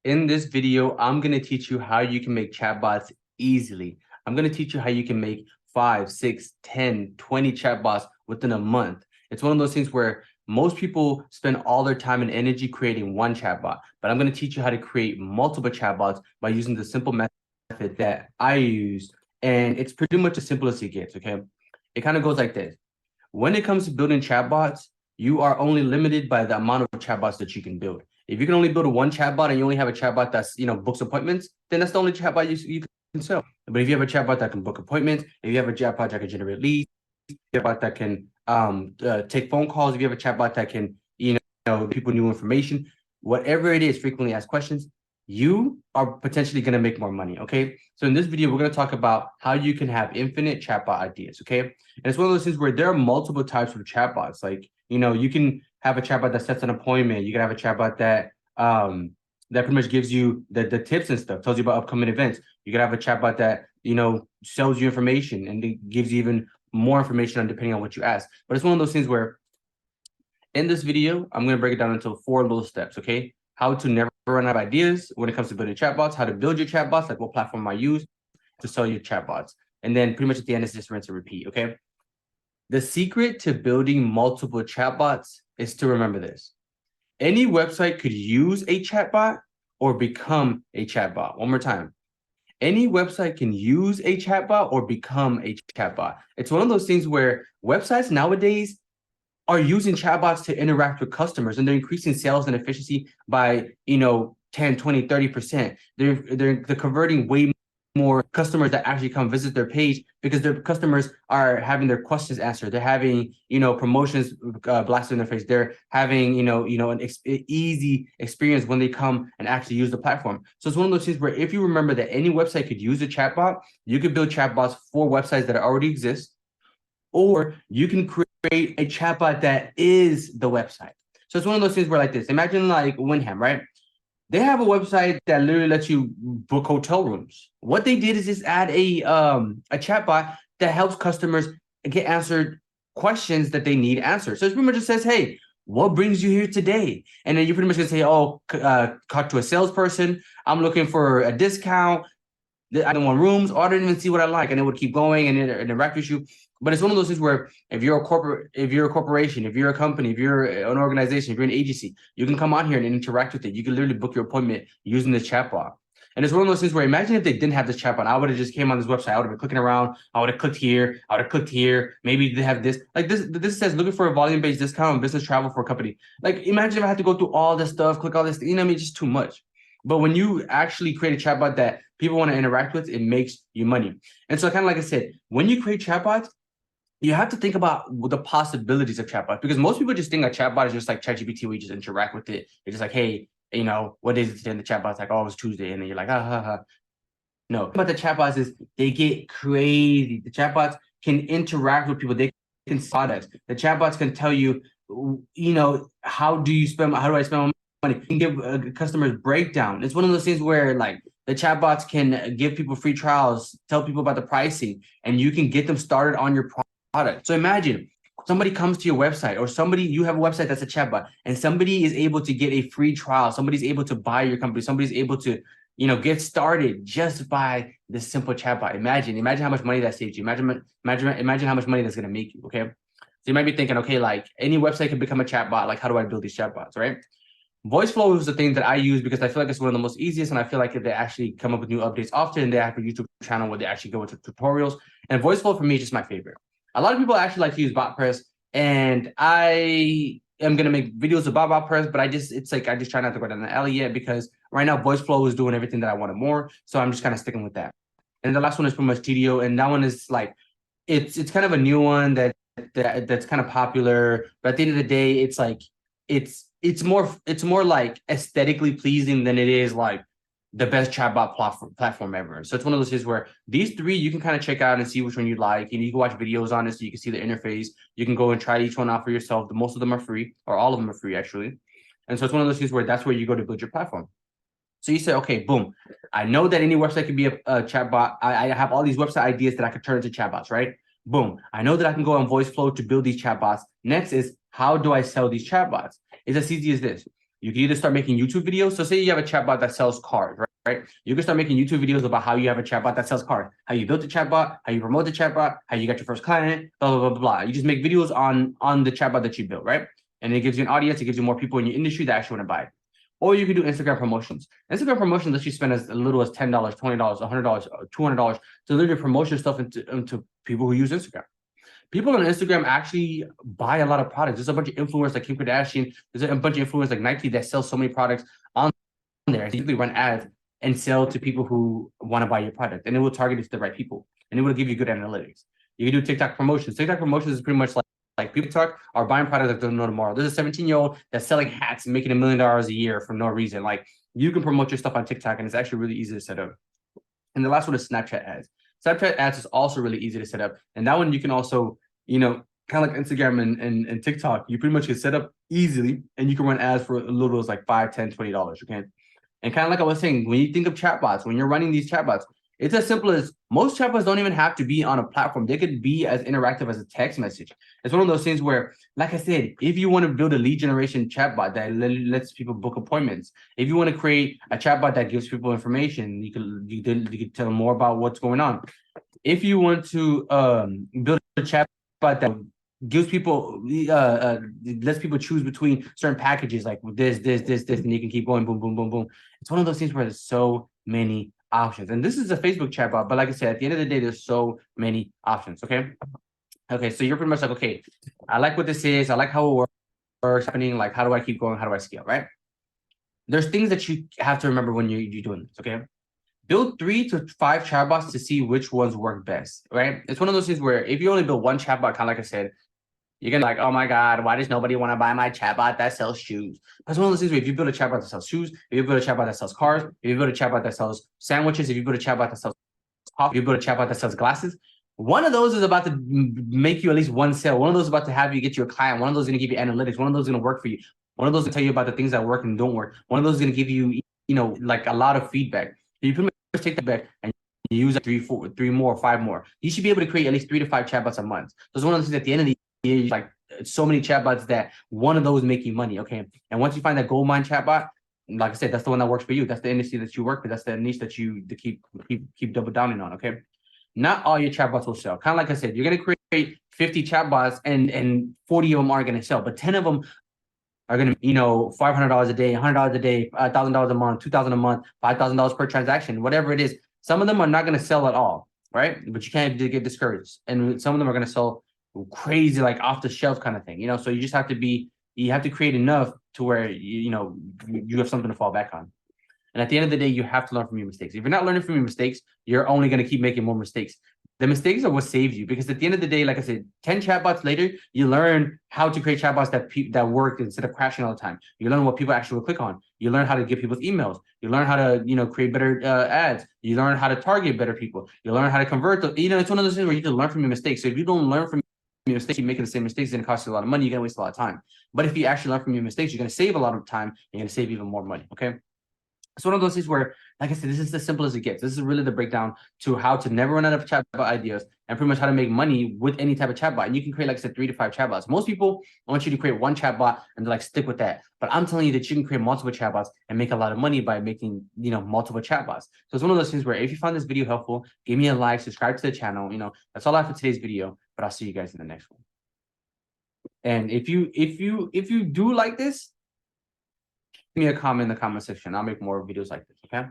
In this video, I'm going to teach you how you can make chatbots easily. I'm going to teach you how you can make 5, 6, 10, 20 chatbots within a month. It's one of those things where most people spend all their time and energy creating one chatbot, but I'm going to teach you how to create multiple chatbots by using the simple method that I use. And it's pretty much as simple as it gets, okay? It kind of goes like this. When it comes to building chatbots, you are only limited by the amount of chatbots that you can build. If you can only build one chatbot and you only have a chatbot that's, books appointments, then that's the only chatbot you can sell. But if you have a chatbot that can book appointments, if you have a chatbot that can generate leads, if you have a chatbot that can take phone calls, if you have a chatbot that can, people new information, whatever it is, frequently asked questions, you are potentially going to make more money. Okay. So in this video, we're going to talk about how you can have infinite chatbot ideas. Okay. And it's one of those things where there are multiple types of chatbots. Like, you can have a chatbot that sets an appointment. You can have a chatbot that that pretty much gives you the tips and stuff, tells you about upcoming events. You can have a chatbot that, sells you information and it gives you even more information on depending on what you ask. But it's one of those things where in this video, I'm going to break it down into 4 little steps. Okay. How to never run out of ideas when it comes to building chatbots, how to build your chatbots, like what platform I use to sell your chatbots. And then pretty much at the end is just rinse and repeat. Okay. The secret to building multiple chatbots is to remember this. Any website could use a chatbot or become a chatbot. One more time. Any website can use a chatbot or become a chatbot. It's one of those things where websites nowadays are using chatbots to interact with customers, and they're increasing sales and efficiency by 10, 20, 30%. They're converting way more customers that actually come visit their page because their customers are having their questions answered. They're having promotions blasted in their face. They're having an easy experience when they come and actually use the platform. So it's one of those things where if you remember that any website could use a chatbot, you could build chatbots for websites that already exist, or you can create a chatbot that is the website. So it's one of those things where like this. Imagine like Wyndham, right? They have a website that literally lets you book hotel rooms. What they did is just add a chatbot that helps customers get answered questions that they need answered. So it pretty much just says, hey, what brings you here today? And then you pretty much can say, oh, talk to a salesperson. I'm looking for a discount. I don't want rooms, or I don't even see what I like, and it would keep going and it interact with you. But it's one of those things where if you're a corporation, if you're a company, if you're an organization, if you're an agency, you can come on here and interact with it. You can literally book your appointment using this chatbot. And it's one of those things where imagine if they didn't have this chatbot, I would have just came on this website. I would have been clicking around. I would have clicked here. I would have clicked here. Maybe they have this. Like this says looking for a volume-based discount on business travel for a company. Like imagine if I had to go through all this stuff, click all this, it's just too much. But when you actually create a chatbot that people want to interact with, it makes you money. And so kind of like I said, when you create chatbots, you have to think about the possibilities of chatbots, because most people just think a chatbot is just like ChatGPT where you just interact with it. It's just like, hey, what is it today? And the chatbot's like, oh, it's Tuesday. And then you're like, ha, ha, ha. No, but the chatbots is they get crazy. The chatbots can interact with people. They can products. The chatbots can tell you, how do I spend my money? You can give customers breakdown. It's one of those things where like the chatbots can give people free trials, tell people about the pricing, and you can get them started on your product. So imagine somebody comes to your website, or you have a website that's a chatbot, and somebody is able to get a free trial. Somebody's able to buy your company. Somebody's able to, get started just by this simple chatbot. Imagine how much money that saves you. Imagine how much money that's going to make you. Okay. So you might be thinking, okay, like any website can become a chatbot. Like, how do I build these chatbots? Right. Voice flow is the thing that I use because I feel like it's one of the most easiest, and I feel like if they actually come up with new updates often, they have a YouTube channel where they actually go into tutorials. And voice flow for me is just my favorite. A lot of people actually like to use BotPress, and I am gonna make videos about BotPress, but I just try not to go down the alley yet because right now voice flow is doing everything that I wanted more, so I'm just kind of sticking with that. And the last one is pretty much TDO, and that one is like it's kind of a new one that's kind of popular, but at the end of the day, it's like it's more like aesthetically pleasing than it is like the best chatbot platform ever. So it's one of those things where these 3 you can kind of check out and see which one you like. You can watch videos on it so you can see the interface. You can go and try each one out for yourself. Most of them are free, or all of them are free actually. And so it's one of those things where that's where you go to build your platform. So you say, okay, boom. I know that any website can be a chatbot. I have all these website ideas that I could turn into chatbots, right? Boom. I know that I can go on VoiceFlow to build these chatbots. Next is, how do I sell these chatbots? It's as easy as this. You can either start making YouTube videos. So say you have a chatbot that sells cars, right? You can start making YouTube videos about how you have a chatbot that sells cars, how you built the chatbot, how you promote the chatbot, how you got your first client, blah, blah, blah, blah, blah. You just make videos on the chatbot that you built, right? And it gives you an audience, it gives you more people in your industry that actually want to buy it. Or you can do Instagram promotions. Instagram promotions lets you spend as little as $10, $20, $100, $200 to literally promote your stuff into people who use Instagram. People on Instagram actually buy a lot of products. There's a bunch of influencers like Kim Kardashian. There's a bunch of influencers like Nike that sell so many products on there. You usually run ads and sell to people who want to buy your product, and it will target it to the right people, and it will give you good analytics. You can do TikTok promotions. TikTok promotions is pretty much like people talk are buying products that don't know tomorrow. There's a 17-year-old that's selling hats and making $1 million a year for no reason. Like, you can promote your stuff on TikTok, and it's actually really easy to set up. And the last one is Snapchat ads. Snapchat ads is also really easy to set up, and that one you can also, kind of like Instagram and TikTok, you pretty much can set up easily, and you can run ads for as little as like $5, $10, $20. Okay. And kind of like I was saying, when you think of chatbots, when you're running these chatbots, it's as simple as most chatbots don't even have to be on a platform. They could be as interactive as a text message. It's one of those things where, like I said, if you want to build a lead generation chatbot that lets people book appointments, if you want to create a chatbot that gives people information, you can tell them more about what's going on. If you want to build a chatbot that gives people lets people choose between certain packages, like this, and you can keep going, boom, boom, boom, boom. It's one of those things where there's so many options. And this is a Facebook chatbot, but like I said, at the end of the day, there's so many options. Okay, so you're pretty much like, okay, I like what this is, I like how it works, happening, like how do I keep going, how do I scale, right? There's things that you have to remember when you're doing this. Okay, build 3 to 5 chatbots to see which ones work best, right? It's one of those things where if you only build one chatbot, kind of like I said, you're gonna like, oh my God, why does nobody want to buy my chatbot that sells shoes? That's one of those things where if you build a chatbot that sells shoes, if you build a chatbot that sells cars, if you build a chatbot that sells sandwiches, if you build a chatbot that sells coffee, if you build a chatbot that sells glasses, one of those is about to make you at least one sale. One of those is about to have you get you a client. One of those is going to give you analytics. One of those is going to work for you. One of those is going to tell you about the things that work and don't work. One of those is going to give you, like a lot of feedback. You pretty much take that back and you use like 3 more, 5 more. You should be able to create at least 3 to 5 chatbots a month. So it's one of those things at the end of the year, like so many chatbots that one of those make you money. Okay. And once you find that gold mine chatbot, like I said, that's the one that works for you. That's the industry that you work with. That's the niche that you keep double downing on. Okay. Not all your chatbots will sell. Kind of like I said, you're going to create 50 chatbots and 40 of them aren't going to sell, but 10 of them are going to, $500 a day, $100 a day, $1,000 a month, $2,000 a month, $5,000 per transaction, whatever it is. Some of them are not going to sell at all, right? But you can't get discouraged. And some of them are going to sell crazy, like off the shelf kind of thing, so you just have to create enough to where, you have something to fall back on. And at the end of the day, you have to learn from your mistakes. If you're not learning from your mistakes, you're only going to keep making more mistakes. The mistakes are what saves you, because at the end of the day, like I said, 10 chatbots later, you learn how to create chatbots that work instead of crashing all the time. You learn what people actually will click on. You learn how to get people's emails. You learn how to, create better ads. You learn how to target better people. You learn how to convert. It's one of those things where you can learn from your mistakes. So if you don't learn from your mistakes, you're making the same mistakes, it's going to cost you a lot of money. You're going to waste a lot of time. But if you actually learn from your mistakes, you're going to save a lot of time. You're going to save even more money. Okay. It's one of those things where, like I said, this is as simple as it gets. This is really the breakdown to how to never run out of chatbot ideas and pretty much how to make money with any type of chatbot. And you can create, like I said, 3 to 5 chatbots. Most people want you to create one chatbot and like stick with that. But I'm telling you that you can create multiple chatbots and make a lot of money by making, multiple chatbots. So it's one of those things where if you found this video helpful, give me a like, subscribe to the channel. That's all I have for today's video, but I'll see you guys in the next one. And if you do like this, give me a comment in the comment section. I'll make more videos like this. Okay.